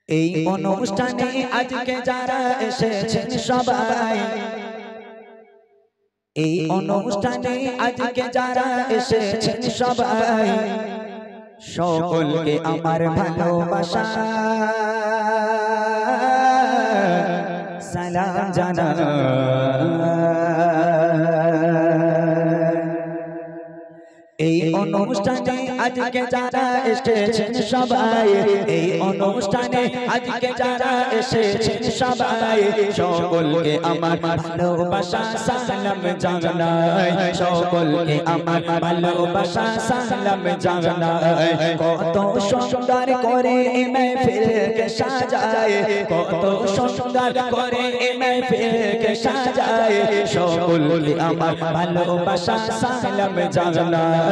এই অনুষ্ঠানে আজকে যারা এসেছেন সবাই, এই অনুষ্ঠানে আজকে যারা এসেছেন সবাই, সকলকে আমার ভালোবাসা সালাম জানাই। এই অনুষ্ঠানে আজকে যারা এসেছেন সবাই, এই অনুষ্ঠানে আজকে যারা এসেছেন সবাই, সকলকে আমার ভালোবাসা সালাম জানাই, সকলকে আমার ভালোবাসা সালাম জানাই। কত সুন্দর করে মেহফিলকে সাজায়, কত সুন্দর করে মেহফিলকে সাজায়, সকলকে আমার ভালোবাসা সালাম জানাই,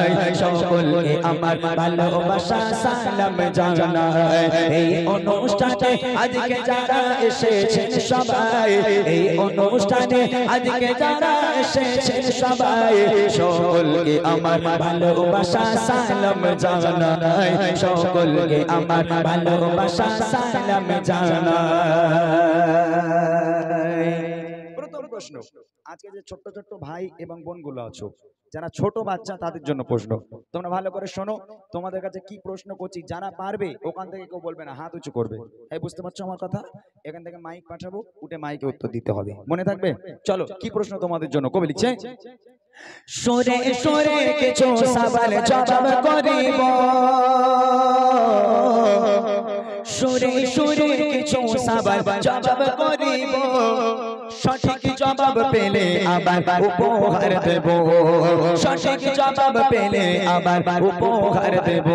সকলকে আমার ভালোবাসা সালাম জানাই। এই অনুষ্ঠানে আজকে যারা এসেছেন সবাই, এই অনুষ্ঠানে আজকে যারা এসেছেন সবাই, সকলকে আমার ভালোবাসা সালাম জানাই, সকলকে আমার ভালোবাসা সালাম জানাই। প্রথম প্রশ্ন, আজকে যে ছোট্ট ছোট্ট ভাই এবং বোনগুলো আছো, যারা ছোট বাচ্চা, তাদের জন্য প্রশ্ন। তোমরা ভালো করে শোনো, তোমাদের কাছে কি প্রশ্ন করছি, যারা পারবে ওখান থেকে কেউ বলবে না, হাত উঁচু করবে। এই বুঝতে পারছো আমার কথা? এখান থেকে মাইক পাঠাবো, উঠে মাইকে উত্তর দিতে হবে, মনে থাকবে? চলো, কি প্রশ্ন তোমাদের জন্য? কবি লিখছে, সরে সরে কিছু সওয়াল জবাব করিব, সরে সরে কিছু সওয়াল জবাব করিব, সঠিক জবাব পেলে আবার উপহার দেব, সঠিক জবাব পেলে আবার উপহার দেব।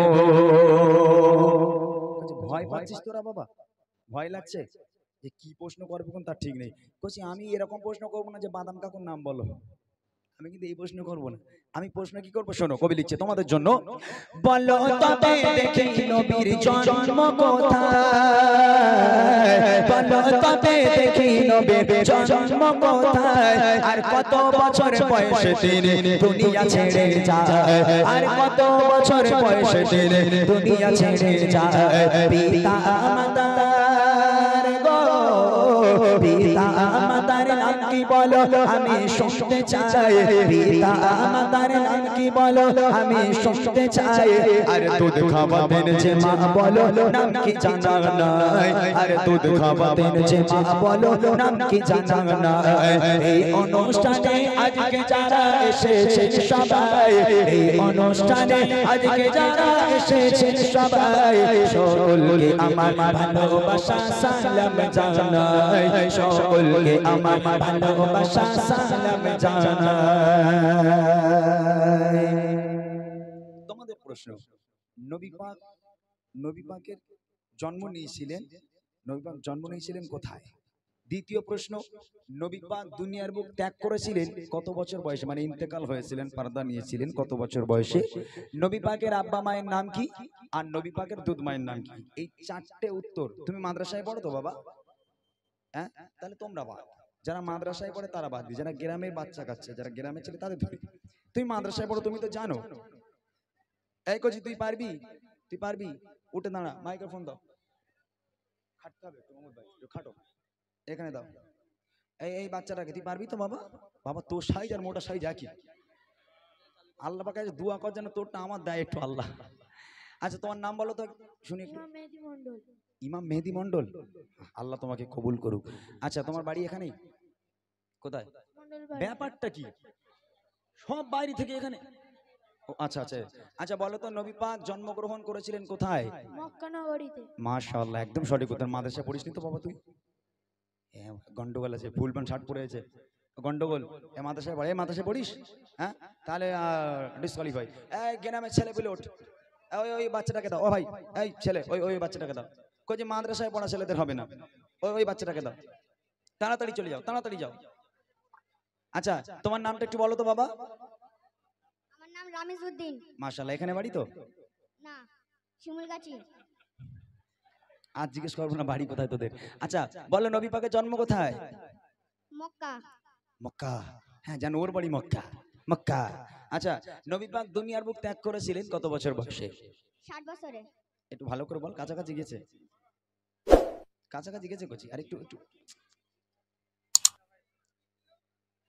ভয় পাচ্ছিস তোরা বাবা? ভয় লাগছে যে কি প্রশ্ন করবো কোন তার ঠিক নেই। বলছি আমি এরকম প্রশ্ন করবো না যে বাদাম কাকুর নাম বলো, আমি কিন্তু এই প্রশ্ন করবো না। আমি প্রশ্ন কি করবো শোনো, কবি লিখছে তোমাদের জন্য, বলো তবে দেখি নবীর জন্ম কোথায়, বলো তবে দেখি নবীর জন্ম কোথায়, আর কত বছর বয়সে তিনি দুনিয়া ছেড়ে যায়, আর কত বছর বয়সে তিনি দুনিয়া ছেড়ে যায়। পিতা মাতার গো, পিতা মাতার নাম কি বলো আমি শুনতে চাই, পিতা মাতার নাম কি বলো আমি শুনতে চাই, আর দুধ খাওয়াতেন যে মা বলো নাম কি জানা নাই, আর দুধ খাওয়াতেন যে মা বলো নাম কি জানা নাই। এই অনুষ্ঠানে আজকে যারা এসেছেন সবাই, এই অনুষ্ঠানে আজকে যারা এসেছেন সবাই, সকলকে আমার ভালোবাসা সালাম জানাই, সকলকে আমার ভালোবাসা সালাম জানাই। তোমাদের প্রশ্ন, নবী পাকের জন্ম নিয়েছিলেন, নবী পাক জন্ম নিয়েছিলেন কোথায়? দ্বিতীয় প্রশ্ন, নবী পাক দুনিয়ার বুক ত্যাগ করেছিলেন কত বছর বয়সে, মানে ইন্তেকাল হয়েছিলেন, পর্দা নিয়েছিলেন কত বছর বয়সে? নবী পাকের আব্বা মায়ের নাম কি, আর নবী পাকের দুধ মায়ের নাম কি? এই চারটে উত্তর। তুমি মাদ্রাসায় পড়ো তো বাবা? হ্যাঁ, তাহলে তোমরা বাদ, যারা মাদ্রাসায় পড়ে তারা বাদ দি, যারা গ্রামের বাচ্চা কাচ্চা, যারা গ্রামের ছেলে তাদের ধরি। তুমি মাদ্রাসায় পড়ো, তুমি তো জানো। এই কচি তুই পারবি, তুই পারবি, উঠে দাঁড়া, মাইক্রোফোন দাও, খাটতে হবে তোমার ভাই, খাটো, এখানে দাও। এই বাচ্চাটাকে, তুই পারবি তো বাবা? বাবা তোর সাইজ আর মোটা সাইজ একই, আল্লাহ পাক কাছে দোয়া কর যেন তোরটা আমার দেয় একটু আল্লাহ। আচ্ছা তোমার নাম বলো তো শুনি একটু। ইমাম মেহেদি মন্ডল, আল্লাহ তোমাকে কবুল করুক। আচ্ছা তোমার বাড়ি এখানেই? কোথায়? ব্যাপারটা কি, সব বাইরে থেকে এখানে? আচ্ছা আচ্ছা আচ্ছা, বলো তো নবী পাক জন্মগ্রহণ করেছিলেন কোথায়? মক্কা নগরীতে। মাশাআল্লাহ, একদম সঠিক উত্তর। মাদ্রাসা পড়িসনি তো বাবা তুই? গন্ডগোল আছে, ফুল প্যান্ট শার্ট পরে আছে, গন্ডগোল। এ মাদ্রাসায় পড়ে, মাদ্রাসায় পড়িস? হ্যাঁ, তাহলে ডিসকোয়ালিফাই। এই গ্রামের ছেলে বলে ওঠ, ওই ওই বাচ্চাটাকে দাও। ও ভাই, এই ছেলে, ওই ওই বাচ্চাটাকে দাও। কই যে মাদ্রাসায় পড়া ছেলেদের হবে না, ওই ওই বাচ্চাটাকে দাও। তাড়াতাড়ি চলে যাও, তাড়াতাড়ি যাও। আচ্ছা তোমার নামটা একটু বলো তো বাবা? আমার নাম রামিজউদ্দিন। মাশাআল্লাহ, এখানে বাড়ি তো? না, শিমুলগাছি। আজ জিজ্ঞেস করবো না বাড়ি কোথায় তোদের। আচ্ছা বলো নবী পাকের জন্ম কোথায়? মক্কা। মক্কা, হ্যাঁ জানো, ওর বাড়ি মক্কা। মক্কা। আচ্ছা নবী পাক দুনিয়ার বুক ত্যাগ করেছিলেন কত বছর বয়সে? 60 বছরে। একটু ভালো করে বল, কাছাকাছি গেছে। কাছাকাছি গেছে কচি, আর একটু একটু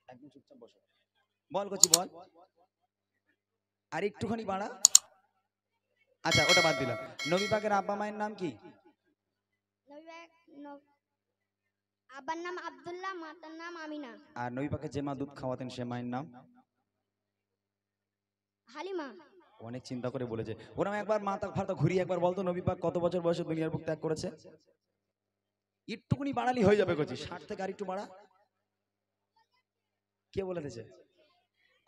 একদম চুপচাপ বসো। বল কচি বল, আর একটুখানি বাড়া। আচ্ছা ওটা বাদ দিলাম। নবী পাকের আব্বা মায়ের নাম কি? নবী পাক আব্বার নাম আব্দুল্লাহ, মাতার নাম আমিনা। আর নবী পাকে যে মা দুধ খাওয়াতেন সে মায়ের নাম? হালিমা। অনেক চিন্তা করে বলেছে। ওরা একবার মাথা ফাতা ঘুরিয়ে একবার বলতো নবী পাক কত বছর বয়সে দুনিয়ার বুক ত্যাগ করেছে? একটুকুনি বাড়ালি হয়ে যাবে কচি, 60 থেকে আর একটু বাড়া। কে বলে দিয়েছে?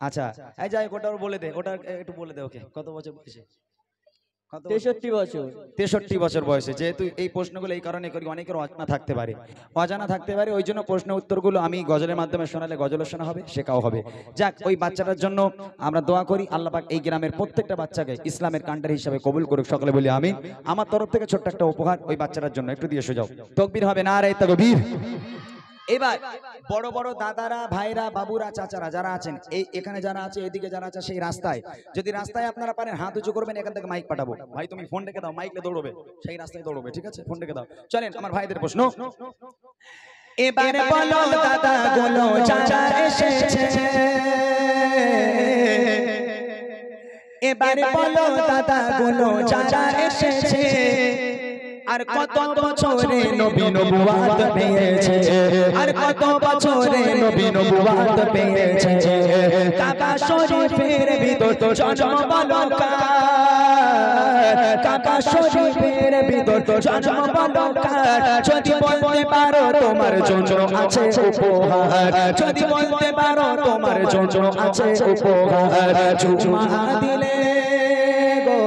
আচ্ছা এই যাই ওটা বলে দে, ওটা একটু বলে দে ওকে, কত বছর বয়সে? 63 বছর। 63 বছর বয়সে। যেহেতু এই প্রশ্নগুলো এই কারণে করি, অনেকের অজানা থাকতে পারে, অজানা থাকতে পারে, ওই জন্য প্রশ্ন উত্তরগুলো আমি গজলের মাধ্যমে শোনালে গজলও শোনা হবে, শেখাও হবে। যাক, ওই বাচ্চাটার জন্য আমরা দোয়া করি, আল্লাহ পাক এই গ্রামের প্রত্যেকটা বাচ্চাকে ইসলামের কান্ডারি হিসাবে কবুল করুক, সকলে বলি আমিন। আমার তরফ থেকে ছোট্ট একটা উপহার ওই বাচ্চাটার জন্য, একটু দিয়ে সোজাও। তাকবীর হবে, নারে তাকবীর। এবার বড় বড় দাদারা, ভাইরা, বাবুরা, চাচারা যারা আছেন, এই এখানে যারা আছে, এদিকে যারা আছে, সেই রাস্তায় যদি রাস্তায় আপনারা পারেন হাত উঁচু করবেন, এখান থেকে মাইক পাঠাবো। ভাই তুমি ফোন রেখে দাও, মাইকলে দৌড়বে, সেই রাস্তায় দৌড়বে, ঠিক আছে? ফোন রেখে দাও। চলেন আমার ভাইদের প্রশ্ন। এবারে বলো দাদা গুলো চাচা এসেছে, এবারে বলো দাদা গুলো চাচা এসেছে, আর কত বছরে নবী নবুয়াত পেয়েছে, আর কত বছরে নবী নবুয়াত পেয়েছে। কাবা শরীফের ভিতর জন্ম বলো কার, কাবা শরীফের ভিতর জন্ম বলো কার। যদি বলতে পারো তোমার জন্য আছে উপহার, যদি বলতে পারো তোমার জন্য আছে উপহার। চুমা দিলে গো,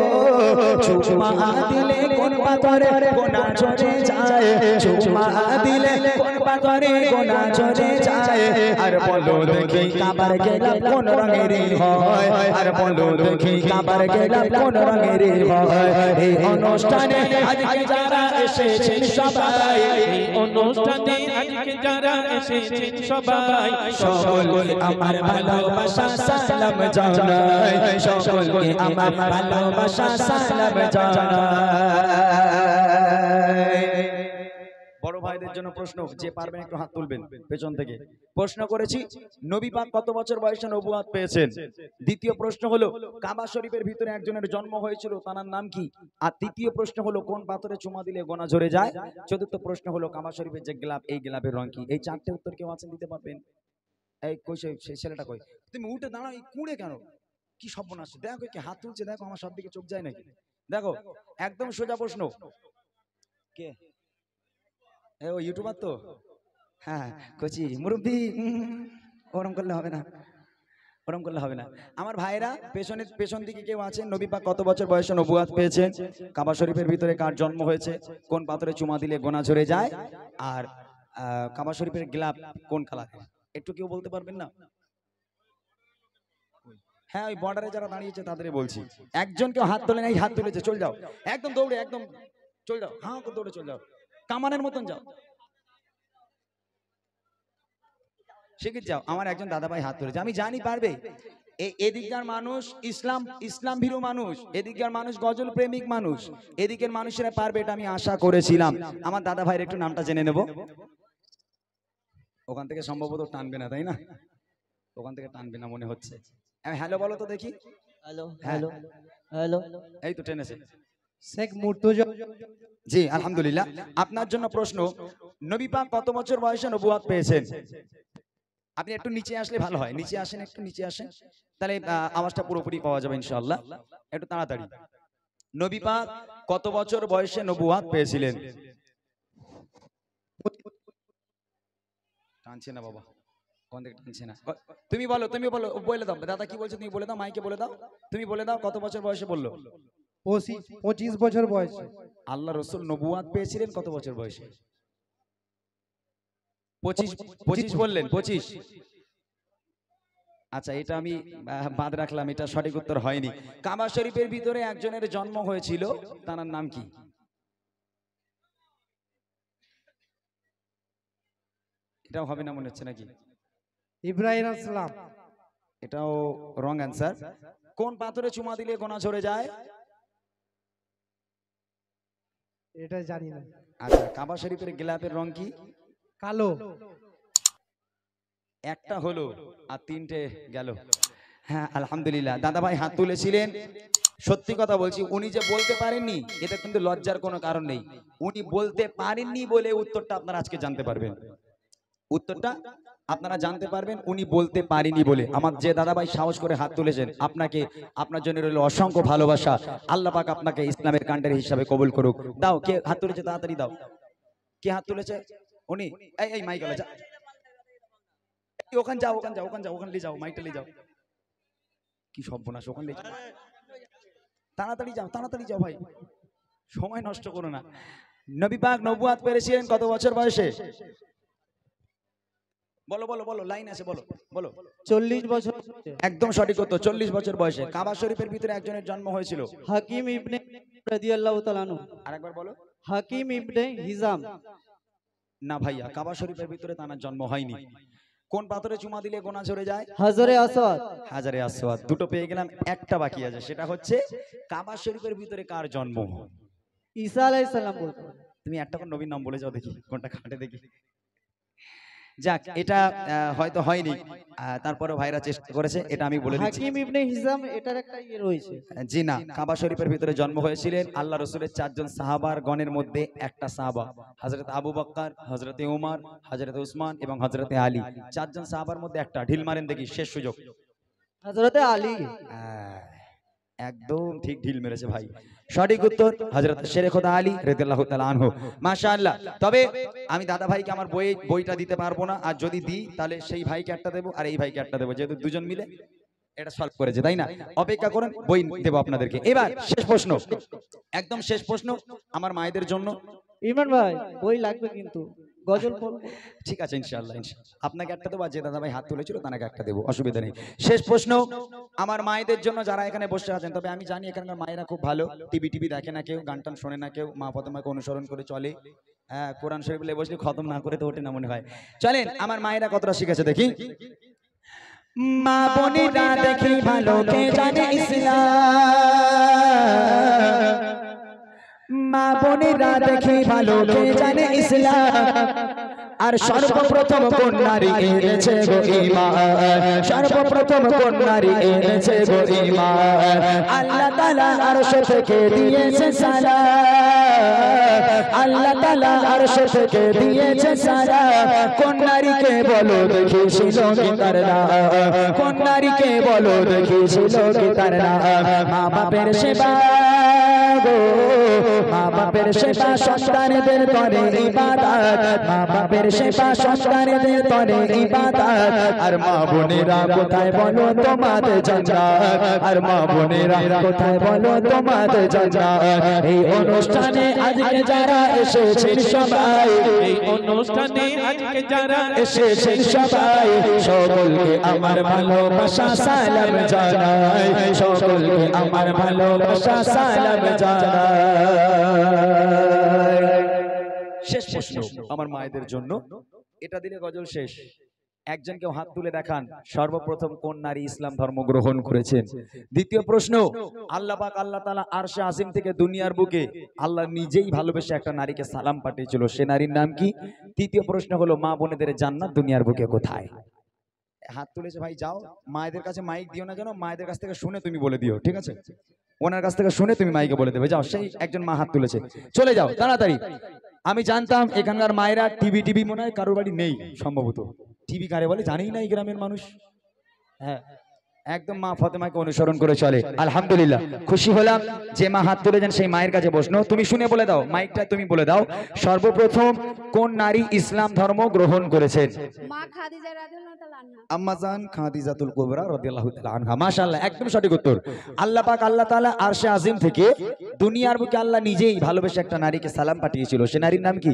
চুমা দিলে কোন পাথরে গোনা ঝরে যায়, চুমা দিলে কোন পাথরে গোনা ঝরে যায়। আর বলো দেখি কাবার গেলাম কোন রঙেরই হয়, আর বলো দেখি কাবার গেলাম কোন রঙেরই হয়। এই অনুষ্ঠানে আজকে যারা এসেছেন সবাই, এই অনুষ্ঠানে আজকে যারা এসেছেন সবাই, সকলকে আমার ভালোবাসা সালাম জানাই, সকলকে আমার ভালোবাসা সালাম জানাই। বড় ভাইদের জন্য প্রশ্ন, যে পারবেন একটু হাত তুলবেন পেছন থেকে। প্রশ্ন করেছি নবী পাক কত বছর বয়সে নবুয়ত পেয়েছেন। দ্বিতীয় প্রশ্ন হলো কাবা শরীফের ভিতরে একজনের জন্ম হয়েছিল, তার নাম কি? আর তৃতীয় প্রশ্ন হলো কোন পাথরে চুমা দিলে গোনা ঝরে যায়। চতুর্থ প্রশ্ন হলো কাবা শরীফের যে গ্লাব, এই গ্লাবের রং কি? এই চারটে উত্তর কেউ আছেন দিতে পারবেন? এই কই সেই ছেলেটা কই? তুমি উঠে দাঁড়াও, এই কুঁড়ে কেন? কি সর্বনাশ! দেখো কি হাত তুলছে, দেখো আমার সব দিকে চোখ যায় নাকি? দেখো একদম সোজা প্রশ্ন। কে? ও ইউটিউবার তো? হ্যাঁ কচি মুরব্বি, ওরম করলে হবে না, ওরম করলে হবে না। আমার ভাইরা পেছন দিকে কেউ আছেন? নবী পাক কত বছর বয়সে নবুয়ত পেয়েছেন? কাবা শরীফের ভিতরে কার জন্ম হয়েছে? কোন পাথরে চুমা দিলে গোনা ঝরে যায়? আর কাবা শরীফের গ্লাব কোন কালারের? একটু কেউ বলতে পারবেন না? হ্যাঁ ওই বর্ডারে যারা দাঁড়িয়েছে তাদেরই বলছি। একজন কেউ হাত তোলে নাই, হাত তুলেছে, চল যাও একদম দৌড়ে, একদম চল যাও, হ্যাঁ দৌড়ে চল যাও, কামানের মতন যাও, শিখিয়ে যাও। আমার একজন দাদা ভাই হাত তুলেছে, আমি জানি পারবে। এদিককার মানুষ ইসলাম ভীরু মানুষ, এদিককার মানুষ গজল প্রেমিক মানুষ, এদিকের মানুষেরা পারবে, এটা আমি আশা করেছিলাম। আমার দাদা ভাইয়ের একটু নামটা জেনে নেব। ওখান থেকে সম্ভবত টানবে না, তাই না? ওখান থেকে টানবে না মনে হচ্ছে। হ্যালো বলো তো দেখি। হ্যালো হ্যাঁ হ্যালো হ্যালো, এই তো টেনেছে। শেখ মুর্তজা। জি আলহামদুলিল্লাহ। আপনার জন্য প্রশ্ন, নবী পাক কত বছর বয়সে নবুয়ত পেয়েছেন? আপনি একটু নিচে আসলে ভালো হয়, নিচে আসেন, একটু নিচে আসেন, তাহলে আওয়াজটা পুরোপুরি পাওয়া যাবে ইনশাআল্লাহ। একটু তাড়াতাড়ি। নবী পাক কত বছর বয়সে নবুয়ত পেয়েছিলেন? টানছে না বাবা, কোন দিকে টানছে না? তুমি বলো, তুমি বলো, বলে দাও দাদা কি বলছো, তুমি বলে দাও, মাইকে বলে দাও, তুমি বলে দাও কত বছর বয়সে বললো? 25 বছর বয়সে। আল্লাহ রসুল নবুয়ত পেয়েছিলেন কত বছর বয়সে? 25 বললেন, 25। আচ্ছা এটা আমি বাদ রাখলাম, এটা সঠিক উত্তর হয়নি। কাবা শরীফের ভিতরে একজনের জন্ম হয়েছিল, তার নাম কি? এটাও হবে না মনে হচ্ছে নাকি? ইব্রাহিম আসলাম। এটাও রং অ্যান্সার। কোন পাথরে চুমা দিলে গোনা ঝরে যায়? এটা জানি না। আচ্ছা, কাবা শরীফের গিলাফের রং কি? কালো। একটা হলো আর তিনটে গেল। হ্যাঁ আলহামদুলিল্লাহ, দাদা ভাই হাত তুলেছিলেন। সত্যি কথা বলছি, উনি যে বলতে পারেননি এটা কিন্তু লজ্জার কোনো কারণ নেই। উনি বলতে পারেননি বলে উত্তরটা আপনারা আজকে জানতে পারবেন। উত্তরটা আপনারা জানতে পারবেন উনি বলতে পারেনি বলে। আমার যে দাদা ভাই সাহস করে হাত তুলেছেন, আপনাকে, আপনার জন্য রইল অসংখ্য ভালোবাসা। আল্লাহ পাক আপনাকে ইসলামের কান্ডারি হিসাবে কবুল করুক। দাও, কে হাত তুলেছে তাড়াতাড়ি দাও। কে হাত তুলেছে? উনি। এই মাইক যা, ওখানে যাও, ওখানে যাও, ওখানে যাও, ওখানে নিয়ে যাও, মাইকটা নিয়ে যাও। কি সর্বনাশ, ওখানে নিয়ে যাও, তাড়াতাড়ি যাও, তাড়াতাড়ি যাও ভাই, সময় নষ্ট করো না। নবী পাক নবুয়াত পেয়েছিলেন কত বছর বয়সে? বলো বলো বলো, লাইন আছে, বলো বলো। 40 বছর। একদম সঠিক উত্তর, 40 বছর বয়সে। কাবা শরীফের ভিতরে একজনের জন্ম হয়েছিল। হাকিম ইবনে রাদিয়াল্লাহু তাআলা আনহু। আরেকবার বলো। হাকিম ইবনে হিজাম। না ভাইয়া, কাবা শরীফের ভিতরে তার জন্ম হয়নি। কোন পাথরে চুমা দিলে গোনা ঝরে যায়? হাজরে আসওয়াদ। হাজারে আসওয়াদ। দুটো পেয়ে গেলাম, একটা বাকি আছে, সেটা হচ্ছে কাবা শরীফের ভিতরে কার জন্ম? ঈসা আলাইহিস সালাম বলতে। তুমি একটা কোন নবীর নাম বলে যাও দেখি, কোনটা খাটে দেখি। যাক, এটা হয়তো হয়নি, তারপরে ভাইরা চেষ্টা করেছে, এটা আমি বলে দিচ্ছি। হাকিম ইবনে হিজাম এটার একটা ইয়ে রয়েছে। জি না, কাবা শরীফের ভিতরে জন্ম হয়েছিলেন আল্লাহ রসুলের 4 জন সাহাবার গণের মধ্যে একটা সাহাবা, হযরত আবু বকর, হযরত উমর, হযরত উসমান এবং হযরত আলী। 4 জন সাহাবার মধ্যে একটা। ঢিল মারেন দেখি, শেষ সুযোগ। হযরতে আলী। একদম ঠিক ঢিল মেরেছে ভাই। সঠিক উত্তর হযরত শেরে খোদা আলী রাদিয়াল্লাহু তাআলা আনহু। মাশাআল্লাহ। তবে আমি দাদা ভাইকে আমার বইটা দিতে পারবো না, আর যদি দিই তাহলে সেই ভাইকে একটা দেবো আর এই ভাইকে একটা দেবো, যেহেতু দুজন মিলে এটা সলভ করেছে, তাই না? অপেক্ষা করেন, বই দেবো আপনাদেরকে। এবার শেষ প্রশ্ন, একদম শেষ প্রশ্ন আমার মায়েদের জন্য। ইমরান ভাই বই লাগবে কিন্তু, গজল পড়ব। ঠিক আছে, ইনশাআল্লাহ ইনশাআল্লাহ আপনাকে একটা দেবো, আর যে দাদা ভাই হাত তুলেছিল তাকে একটা দেবো, অসুবিধা নেই। শেষ প্রশ্ন আমার মায়েদের জন্য যারা এখানে বসে আছেন। তবে আমি জানি এখানকার মায়েরা খুব ভালো, টিভি দেখে না কেউ, গান টান শোনে না কেউ, মা ফাতেমাকে অনুসরণ করে চলে। হ্যাঁ, কোরআন শরীফ বসলে খতম না করে তো ওঠে না মনে হয়। চলেন, আমার মায়েরা কতটা শিখেছে দেখি। মা বোনেরা দেখি ভালো, কে জানে ইসলাম, মা বোনেরা দেখি ভালো, কে জানে ইসলাম। আর সর্বপ্রথম কোন নারী এনেছে গো ঈমান, সর্বপ্রথম কোন নারী এনেছে গো ঈমান। আল্লাহ তাআলা আরশ থেকে দিয়েছে সালাম, আল্লাহ তাআলা আরশ থেকে দিয়েছে সালাম। কোন নারীকে বলো দেখি ছিল কি তার নাম, কোন নারীকে বলো দেখি ছিল কি তার নাম। মা বাপের সেবা গো, মা বাপের সেবা সন্তানদের করে ইবাদত, মা বাপের সেবা সন্তানদের করে ইবাদত। আর মা বোনেরা কোথায় বলো তোমাদের জান্নাত, আর মা বোনেরা কোথায় বলো তোমাদের জান্নাত। এই অনুষ্ঠানে আজকে যারা এসেছেন সবাই, এই অনুষ্ঠানে আজকে যারা এসেছেন সবাই, সকলকে আমার ভালোবাসা সালাম জানাই, সকলকে আমার ভালোবাসা সালাম জানাই। শেষ প্রশ্ন আমার মায়েদের জন্য, এটা দিলে গজল শেষ। একজনকে হাত তুলে দেখান, সর্বপ্রথম কোন নারী ইসলাম ধর্ম গ্রহণ করেছেন? দ্বিতীয় প্রশ্ন, আল্লাহ পাক আল্লাহ তাআলা আরশে আজিম থেকে দুনিয়ার বুকে আল্লাহ নিজেই ভালোবেসে একটা নারীকে সালাম পাঠিয়েছিল, সে নারীর নাম কি? তৃতীয় প্রশ্ন হলো, মা বোনেদের জান্নাত দুনিয়ার বুকে কোথায়? হাত তুলেছে ভাই, যাও মায়েদের কাছে মাইক দিও না, যেন মায়েদের কাছ থেকে শুনে তুমি বলে দিও, ঠিক আছে? ওনার কাছ থেকে শুনে তুমি মাইকে বলে দেবে। যাও, সেই একজন মা হাত তুলেছে, চলে যাও তাড়াতাড়ি। আমি জানতাম এখানকার মায়েরা টিভি মনে হয় কারোর বাড়ি নেই, সম্ভবত টিভি কারে বলে জানেই না এই গ্রামের মানুষ। হ্যাঁ, একদম মা ফাতেমাকে অনুসরণ করে চলে। আলহামদুলিল্লাহ, খুশি হলাম যে মা হাত তুলেছেন সেই মায়ের কাছে বসনো। তুমি শুনে বলে দাও, মাইকটা তুমি বলে দাও, সর্বপ্রথম কোন নারী ইসলাম ধর্ম গ্রহণ করেছেন? মা খাদিজা রাদিয়াল্লাহু তাআলা আনহা। আম্মাজান খাদিজাতুল কুবরা রাদিয়াল্লাহু তাআলা আনহা। মাশাআল্লাহ, একদম সঠিক উত্তর। আল্লাহ পাক আল্লাহ তাআলা আরশে আজিম থেকে দুনিয়ার বুকে আল্লাহ নিজেই ভালোবেসে একটা নারীকে সালাম পাঠিয়েছিল, সে নারীর নাম কি?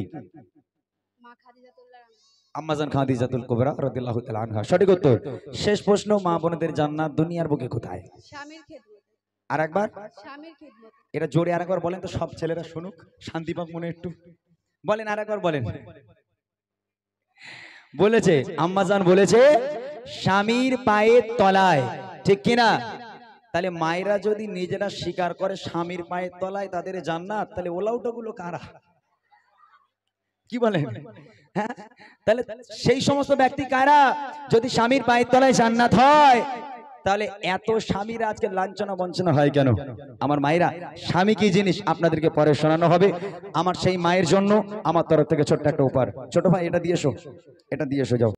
মা খাদিজাতুল্লাহ আম্মাজান খাদিজাতুল কুবরা রাদিয়াল্লাহু তাআলা আনহা, সঠিক উত্তর। শেষ প্রশ্ন, মা বোনদের জান্নাত দুনিয়ার বুকে কোথায়? স্বামীর খেদমত। আরেকবার, স্বামীর খেদমত। এটা জোরে আরেকবার বলেন তো, সব ছেলেরা শুনুক, শান্তি পাক মনে একটু বলেন, আরেকবার বলেন। বলেছে আম্মাজান, বলেছে স্বামীর পায়ের তলায়, ঠিক কিনা? তাহলে মায়েরা যদি নিজেরা স্বীকার করে স্বামীর পায়ের তলায় তাদের জান্নাত, তাহলে ওলাউটাগুলো কারা? কি বলেন? হ্যাঁ, তাহলে সেই সমস্ত ব্যক্তি কারা? যদি স্বামীর পায়ের তলায় জান্নাত হয়, তাহলে এত স্বামীরা আজকে লাঞ্ছনা বঞ্চনা হয় কেন? আমার মায়েরা, স্বামী কি জিনিস আপনাদেরকে পরে শোনানো হবে। আমার সেই মায়ের জন্য আমার তরফ থেকে ছোট্ট একটা উপহার। ছোট ভাই, এটা দিয়ে এসো, এটা দিয়ে এসো, যাও।